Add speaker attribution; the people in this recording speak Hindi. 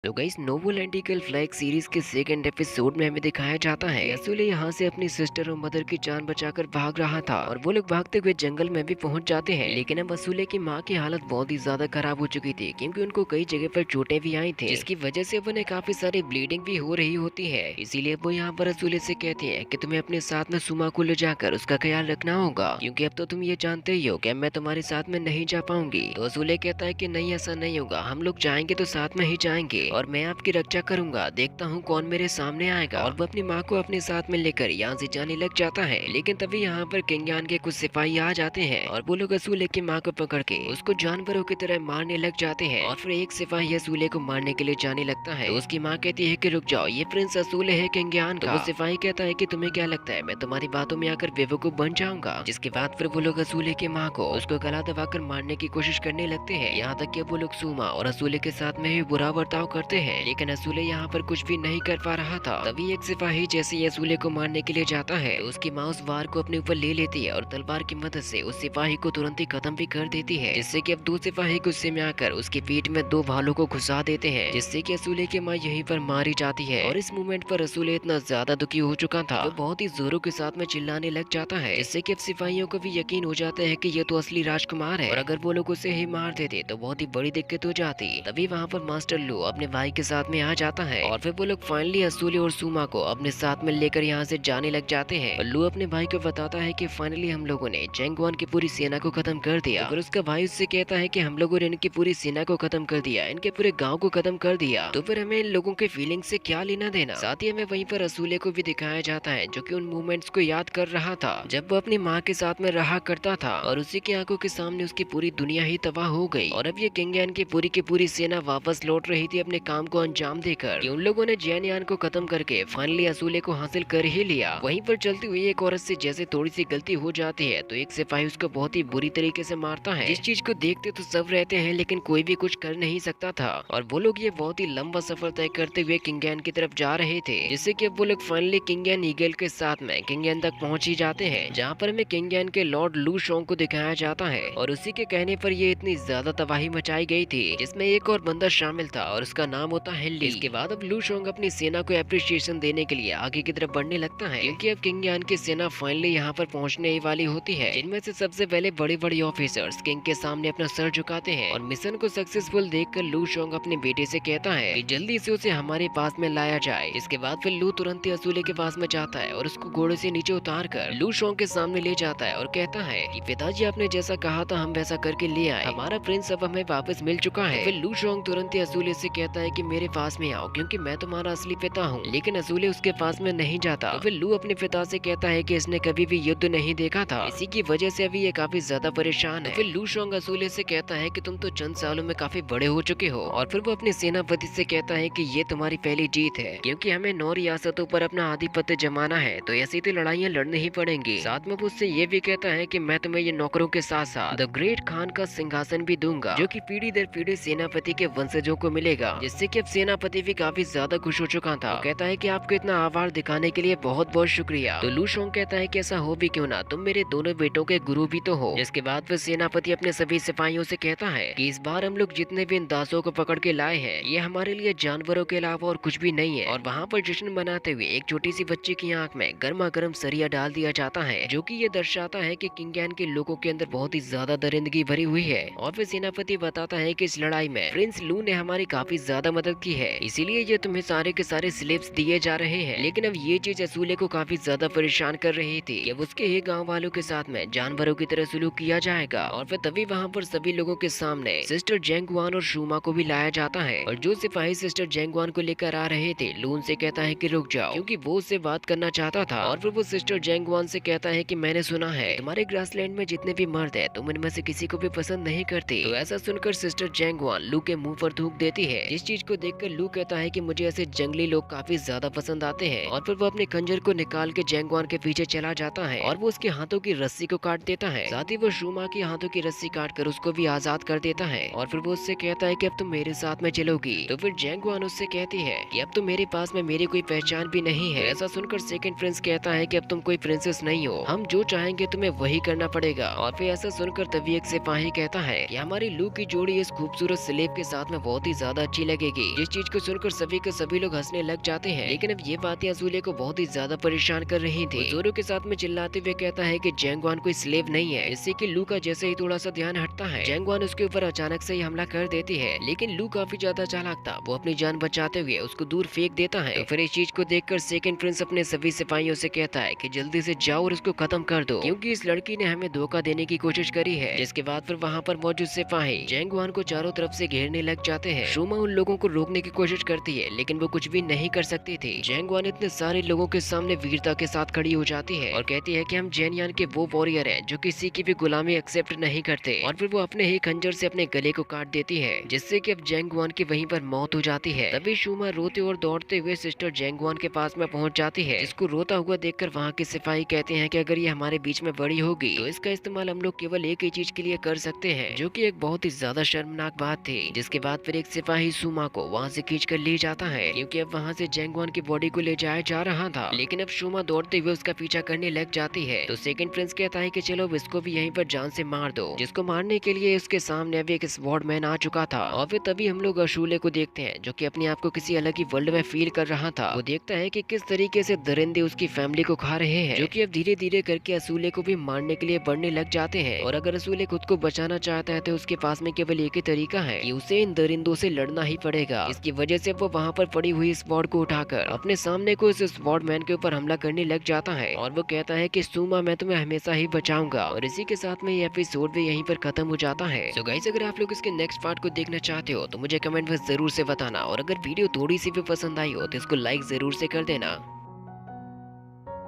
Speaker 1: तो गाइस नोवोलैंडिकल फ्लैग सीरीज के सेकंड एपिसोड में हमें दिखाया जाता है रसूल यहाँ से अपनी सिस्टर और मदर की जान बचाकर भाग रहा था और वो लोग भागते हुए जंगल में भी पहुंच जाते हैं। लेकिन अब वसूले की माँ की हालत बहुत ही ज्यादा खराब हो चुकी थी क्योंकि उनको कई जगह पर चोटें भी आई थी, जिसकी वजह से अब उन्हें काफी सारी ब्लीडिंग भी हो रही होती है। इसीलिए वो यहाँ पर रसूले से कहते हैं कि तुम्हें अपने साथ में सुमा को ले जाकर उसका ख्याल रखना होगा, क्योंकि अब तो तुम ये जानते ही हो कि मैं तुम्हारे साथ में नहीं जा पाऊंगी। तो वसूले कहता है कि नहीं, ऐसा नहीं होगा, हम लोग जाएंगे तो साथ में ही जाएंगे और मैं आपकी रक्षा करूंगा, देखता हूँ कौन मेरे सामने आएगा। और वो अपनी माँ को अपने साथ में लेकर यहाँ से जाने लग जाता है। लेकिन तभी यहाँ पर किंगयान के कुछ सिपाही आ जाते हैं और वो लोग असूले की माँ को पकड़ के उसको जानवरों की तरह मारने लग जाते हैं। और फिर एक सिपाही असूले को मारने के लिए जाने लगता है तो उसकी माँ कहती है कि रुक जाओ, ये प्रिंस असूले है किंगयान का। तो वो सिपाही कहता है कि तुम्हें क्या लगता है मैं तुम्हारी बातों में आकर बेवकूफ बन जाऊंगा। जिसके बाद फिर वो लोग असूले की माँ को उसको गला दबाकर मारने की कोशिश करने लगते हैं। यहाँ तक कि वो लोग सुमा और असूले के साथ में ही बुरा बर्ताव करते हैं। लेकिन असूले यहाँ पर कुछ भी नहीं कर पा रहा था। तभी एक सिपाही जैसे ही असूले को मारने के लिए जाता है तो उसकी माँ उस वार को अपने ऊपर ले लेती है और तलवार की मदद से उस सिपाही को तुरंत ही खत्म भी कर देती है, जिससे कि अब दो सिपाही गुस्से में आकर उसकी पीठ में दो भालों को घुसा देते हैं, जिससे कि असूले की माँ यहीं पर मारी जाती है। और इस मोमेंट पर असूले इतना ज्यादा दुखी हो चुका था, वो बहुत ही जोरों के साथ में चिल्लाने लग जाता है, जिससे कि अब सिपाहियों को भी यकीन हो जाता है कि ये तो असली राजकुमार है और अगर वो लोग उसे ही मार देते तो बहुत ही बड़ी दिक्कत हो जाती। तभी वहाँ पर मास्टर लू अपने भाई के साथ में आ जाता है और फिर वो लोग फाइनली असूले और सुमा को अपने साथ में लेकर यहाँ से जाने लग जाते हैं। और लू अपने भाई को बताता है कि फाइनली हम लोगों ने जैंगवान की पूरी सेना को खत्म कर दिया। और उसका भाई उससे कहता है कि हम लोगों ने इनकी पूरी सेना को खत्म कर दिया, इनके पूरे गांव को खत्म कर दिया, तो फिर हमें इन लोगों के फीलिंग से क्या लेना देना। साथ ही हमें वहीं पर असूले को भी दिखाया जाता है जो कि उन मूवमेंट्स को याद कर रहा था जब वो अपनी माँ के साथ में रहा करता था और उसी की आंखों के सामने उसकी पूरी दुनिया ही तबाह हो गई। और अब ये किंगयान की पूरी सेना वापस लौट रही थी अपने काम को अंजाम देकर कि उन लोगों ने जैनयान को खत्म करके फाइनली असूले को हासिल कर ही लिया। वहीं पर चलती हुई एक औरत से जैसे थोड़ी सी गलती हो जाती है तो एक सिपाही उसको बहुत ही बुरी तरीके से मारता है, जिस चीज को देखते तो सब रहते हैं लेकिन कोई भी कुछ कर नहीं सकता था। और वो लोग ये बहुत ही लंबा सफर तय करते हुए किंगयान की तरफ जा रहे थे, जिससे कि अब वो लोग फाइनली किंगयान ईगल के साथ में किंगयान तक पहुंच ही जाते हैं, जहाँ पर हमें किंगयान के लॉर्ड लू शोंग को दिखाया जाता है। और उसी के कहने पर ये इतनी ज्यादा तबाही मचाई गई थी जिसमें एक और बंदा शामिल था और उसका नाम होता है ली। इसके बाद अब लू शोंग अपनी सेना को अप्रिशिएशन देने के लिए आगे की तरफ बढ़ने लगता है, क्योंकि अब किंगयान की सेना फाइनली यहाँ पर पहुँचने ही वाली होती है, जिनमें से सबसे पहले बड़े बड़े ऑफिसर्स किंग के सामने अपना सर झुकाते हैं। और मिशन को सक्सेसफुल देखकर लू शोंग अपने बेटे से कहता है कि जल्दी से उसे हमारे पास में लाया जाए। इसके बाद फिर लू तुरंत ही असूले के पास में जाता है और उसको घोड़े से नीचे उतार कर लू शोंग के सामने ले जाता है और कहता है कि पिताजी आपने जैसा कहा था हम वैसा करके ले आए, हमारा प्रिंस अब हमें वापस मिल चुका है। फिर लू शोंग तुरंत ही असूले से कहता है कि मेरे पास में आओ क्योंकि मैं तुम्हारा असली पिता हूँ। लेकिन असूले उसके पास में नहीं जाता। तो फिर लू अपने पिता से कहता है कि इसने कभी भी युद्ध नहीं देखा था, इसी की वजह से अभी ये काफी ज्यादा परेशान है। फिर लू शोंग असूले से कहता है कि तुम तो चंद सालों में काफी बड़े हो चुके हो। और फिर वो अपने सेनापति से कहता है कि ये तुम्हारी पहली जीत है, क्योंकि हमें 9 रियासतों पर अपना आधिपत्य जमाना है, तो ऐसी तो लड़ाइयाँ लड़नी ही पड़ेंगी। साथ में वो उससे ये भी कहता है कि मैं तुम्हें ये नौकरों के साथ साथ द ग्रेट खान का सिंहासन भी दूंगा, जो कि पीढ़ी दर पीढ़ी सेनापति के वंशजों को मिलेगा। जिससे कि अब सेनापति भी काफी ज्यादा खुश हो चुका था। वो कहता है कि आपको इतना आभार दिखाने के लिए बहुत बहुत शुक्रिया। तो लू शोंग कहता है कि ऐसा हो भी क्यों ना, तुम मेरे दोनों बेटों के गुरु भी तो हो। जिसके बाद फिर सेनापति अपने सभी सिपाहियों से कहता है कि इस बार हम लोग जितने भी इन दासों को पकड़ के लाए हैं ये हमारे लिए जानवरों के अलावा और कुछ भी नहीं है। और वहाँ पर जश्न मनाते हुए एक छोटी सी बच्ची की आंख में गर्मा गर्म सरिया डाल दिया जाता है, जो कि ये दर्शाता है कि किंगयान के लोगों के अंदर बहुत ही ज्यादा दरिंदगी भरी हुई है। और फिर सेनापति बताता है कि इस लड़ाई में प्रिंस लू ने हमारी काफी ज्यादा मदद की है, इसीलिए ये तुम्हें सारे के सारे स्लेब्स दिए जा रहे हैं। लेकिन अब ये चीज असूले को काफी ज्यादा परेशान कर रही थी कि अब उसके ही गाँव वालों के साथ में जानवरों की तरह सलूक किया जाएगा। और फिर तभी वहाँ पर सभी लोगों के सामने सिस्टर जेंगवान और शूमा को भी लाया जाता है। और जो सिपाही सिस्टर जेंगवान को लेकर आ रहे थे लू उनसे कहता है कि रुक जाओ, क्योंकि वो उससे बात करना चाहता था। और फिर वो सिस्टर जेंगवान से कहता है कि मैंने सुना है तुम्हारे ग्रासलैंड में जितने भी मर्द है तुम इनमें से किसी को भी पसंद नहीं करती। तो ऐसा सुनकर सिस्टर जेंगवान लू के मुंह पर थूक देती है, जिस चीज को देखकर लू कहता है कि मुझे ऐसे जंगली लोग काफी ज्यादा पसंद आते हैं। और फिर वो अपने खंजर को निकाल के जेंगवान के पीछे चला जाता है और वो उसके हाथों की रस्सी को काट देता है। साथ ही वो शूमा के हाथों की रस्सी काट कर उसको भी आजाद कर देता है। और फिर वो उससे कहता है कि अब तुम मेरे साथ में चलोगी। तो फिर जेंगवान उससे कहती है कि अब तो मेरे पास में मेरी कोई पहचान भी नहीं है। ऐसा सुनकर सेकंड प्रिंस कहता है कि अब तुम कोई प्रिंसेस नहीं हो, हम जो चाहेंगे तुम्हें वही करना पड़ेगा। और फिर ऐसा सुनकर तभी एक सिपाही कहता है कि हमारी लू की जोड़ी इस खूबसूरत स्लेब के साथ में बहुत ही ज्यादा अच्छी लगेगी, जिस चीज को सुनकर सभी के सभी लोग हंसने लग जाते हैं। लेकिन अब ये बातें असूले को बहुत ही ज्यादा परेशान कर रही थी। जोरो के साथ में चिल्लाते हुए कहता है कि जैंगवान कोई स्लेव नहीं है, इससे कि लू का जैसे ही थोड़ा सा ध्यान हटता है, जैंगवान उसके ऊपर अचानक से ही हमला कर देती है। लेकिन लू काफी ज्यादा चालाक था, वो अपनी जान बचाते हुए उसको दूर फेंक देता है। तो फिर इस चीज को देखकर सेकंड प्रिंस अपने सभी सिपाहियों से कहता है कि जल्दी से जाओ और इसको खत्म कर दो, क्योंकि इस लड़की ने हमें धोखा देने की कोशिश करी है। जिसके बाद फिर वहाँ पर मौजूद सिपाही जैंगवान को चारों तरफ से घेरने लग जाते हैं। शोमा उन लोगों को रोकने की कोशिश करती है, लेकिन वो कुछ भी नहीं कर सकती थी। जैंगवान इतने सारे लोगों के सामने वीरता के साथ खड़ी हो जाती है और कहती है कि हम जैनयान के वो वॉरियर हैं जो किसी की भी गुलामी एक्सेप्ट नहीं करते। और फिर वो अपने ही खंजर से अपने गले को काट देती है, जिससे कि अब जैंगवान की वहीं पर मौत हो जाती है। तभी शोमा रोते और दौड़ते हुए सिस्टर जैंगवान के पास में पहुंच जाती है, जिसको रोता हुआ देखकर वहाँ के सिपाही कहते हैं कि अगर ये हमारे बीच में बड़ी होगी तो इसका इस्तेमाल हम लोग केवल एक ही चीज के लिए कर सकते हैं, जो कि एक बहुत ही ज्यादा शर्मनाक बात थी। जिसके बाद फिर एक सिपाही सुमा को वहाँ से खींच कर ले जाता है, क्योंकि अब वहाँ से जैंगवान की बॉडी को ले जाया जा रहा था। लेकिन अब शोमा दौड़ते हुए उसका पीछा करने लग जाती है। तो सेकंड प्रिंस कहता है कि चलो इसको भी यहीं पर जान से मार दो, जिसको मारने के लिए उसके सामने अभी एक स्वॉर्ड मैन आ चुका था। और फिर तभी हम लोग अशूले को देखते हैं, जो कि अपने आप को किसी अलग ही वर्ल्ड में फील कर रहा था। वो देखता है कि किस तरीके से दरिंदे उसकी फैमिली को खा रहे हैं, जो कि अब धीरे धीरे करके असूले को भी मारने के लिए बढ़ने लग जाते हैं। और अगर असूले खुद को बचाना चाहता है तो उसके पास में केवल एक ही तरीका है कि उसे इन दरिंदों से लड़ना ही पड़ेगा। इसकी वजह से वो वहाँ पर पड़ी हुई स्वॉर्ड को उठाकर अपने सामने को इस स्वॉर्ड मैन के ऊपर हमला करने लग जाता है। और वो कहता है कि सुमा मैं तुम्हें हमेशा ही बचाऊंगा। और इसी के साथ में ये एपिसोड भी यहीं पर खत्म हो जाता है। सो गाइस, अगर आप लोग इसके नेक्स्ट पार्ट को देखना चाहते हो तो मुझे कमेंट में जरूर से बताना। और अगर वीडियो थोड़ी सी भी पसंद आई हो तो इसको लाइक जरूर से कर देना।